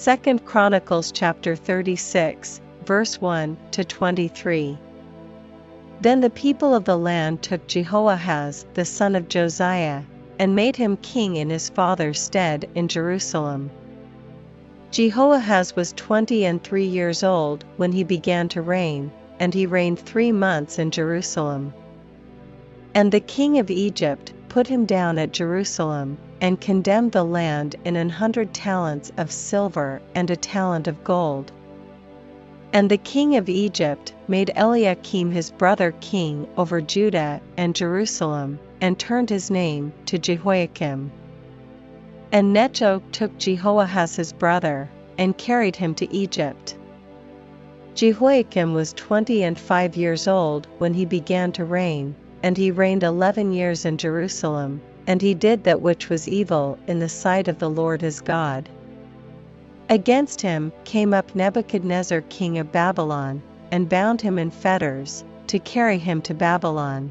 2 Chronicles chapter 36, verse 1 to 23. Then the people of the land took Jehoahaz the son of Josiah, and made him king in his father's stead in Jerusalem. Jehoahaz was 23 years old when he began to reign, and he reigned 3 months in Jerusalem. And the king of Egypt put him down at Jerusalem, and condemned the land in 100 talents of silver and a talent of gold. And the king of Egypt made Eliakim his brother king over Judah and Jerusalem, and turned his name to Jehoiakim. And Necho took Jehoahaz his brother, and carried him to Egypt. Jehoiakim was 25 years old when he began to reign, and he reigned 11 years in Jerusalem, and he did that which was evil in the sight of the Lord his God. Against him came up Nebuchadnezzar king of Babylon, and bound him in fetters, to carry him to Babylon.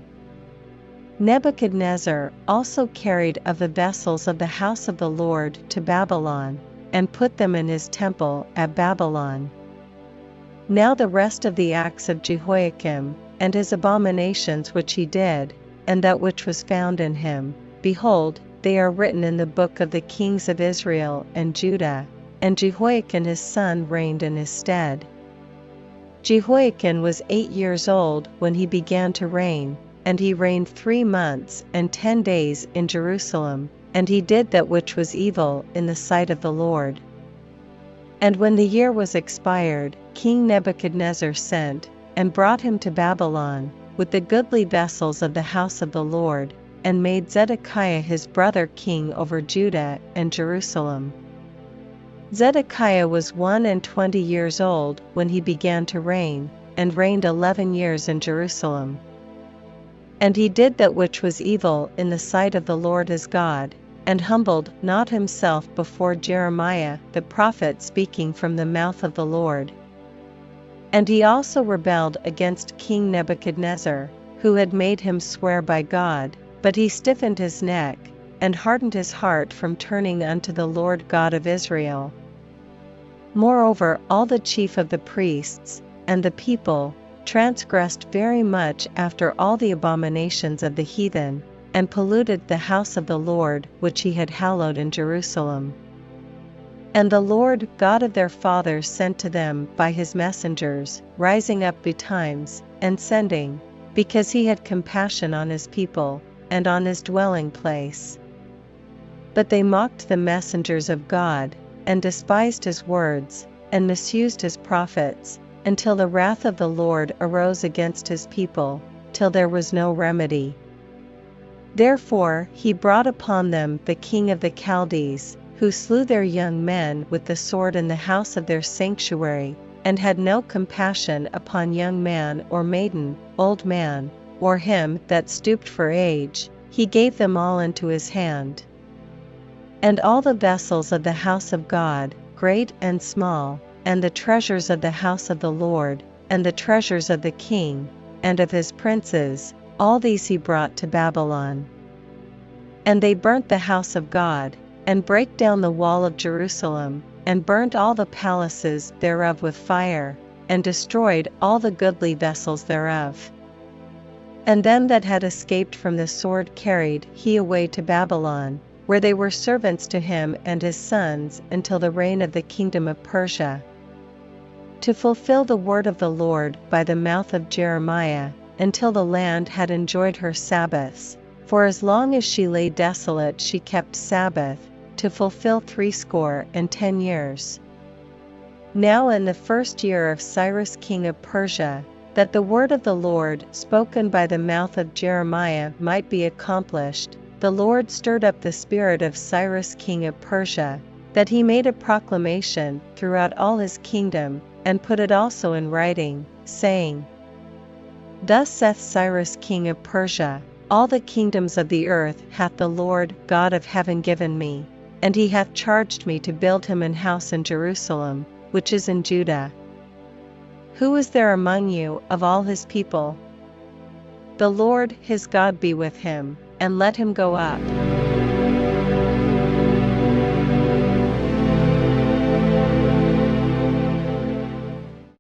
Nebuchadnezzar also carried of the vessels of the house of the Lord to Babylon, and put them in his temple at Babylon. Now the rest of the acts of Jehoiakim, and his abominations which he did, and that which was found in him, behold, they are written in the book of the kings of Israel and Judah, and Jehoiakim his son reigned in his stead. Jehoiakim was 8 years old when he began to reign, and he reigned 3 months and 10 days in Jerusalem, and he did that which was evil in the sight of the Lord. And when the year was expired, King Nebuchadnezzar sent, and brought him to Babylon, with the goodly vessels of the house of the Lord, and made Zedekiah his brother king over Judah and Jerusalem. Zedekiah was 21 years old when he began to reign, and reigned 11 years in Jerusalem. And he did that which was evil in the sight of the Lord his God, and humbled not himself before Jeremiah the prophet speaking from the mouth of the Lord. And he also rebelled against King Nebuchadnezzar, who had made him swear by God, but he stiffened his neck, and hardened his heart from turning unto the Lord God of Israel. Moreover, all the chief of the priests, and the people, transgressed very much after all the abominations of the heathen, and polluted the house of the Lord which he had hallowed in Jerusalem. And the Lord God of their fathers sent to them by his messengers, rising up betimes, and sending, because he had compassion on his people, and on his dwelling place. But they mocked the messengers of God, and despised his words, and misused his prophets, until the wrath of the Lord arose against his people, till there was no remedy. Therefore he brought upon them the king of the Chaldees, who slew their young men with the sword in the house of their sanctuary, and had no compassion upon young man or maiden, old man, or him that stooped for age. He gave them all into his hand. And all the vessels of the house of God, great and small, and the treasures of the house of the Lord, and the treasures of the king, and of his princes, all these he brought to Babylon. And they burnt the house of God, and brake down the wall of Jerusalem, and burnt all the palaces thereof with fire, and destroyed all the goodly vessels thereof. And them that had escaped from the sword carried he away to Babylon, where they were servants to him and his sons until the reign of the kingdom of Persia. To fulfill the word of the Lord by the mouth of Jeremiah, until the land had enjoyed her Sabbaths, for as long as she lay desolate she kept Sabbath, to fulfill 70 years. Now in the 1st year of Cyrus king of Persia, that the word of the Lord spoken by the mouth of Jeremiah might be accomplished, the Lord stirred up the spirit of Cyrus king of Persia, that he made a proclamation throughout all his kingdom, and put it also in writing, saying, Thus saith Cyrus king of Persia, All the kingdoms of the earth hath the Lord God of heaven given me, and he hath charged me to build him an house in Jerusalem, which is in Judah. Who is there among you of all his people? The Lord his God be with him, and let him go up.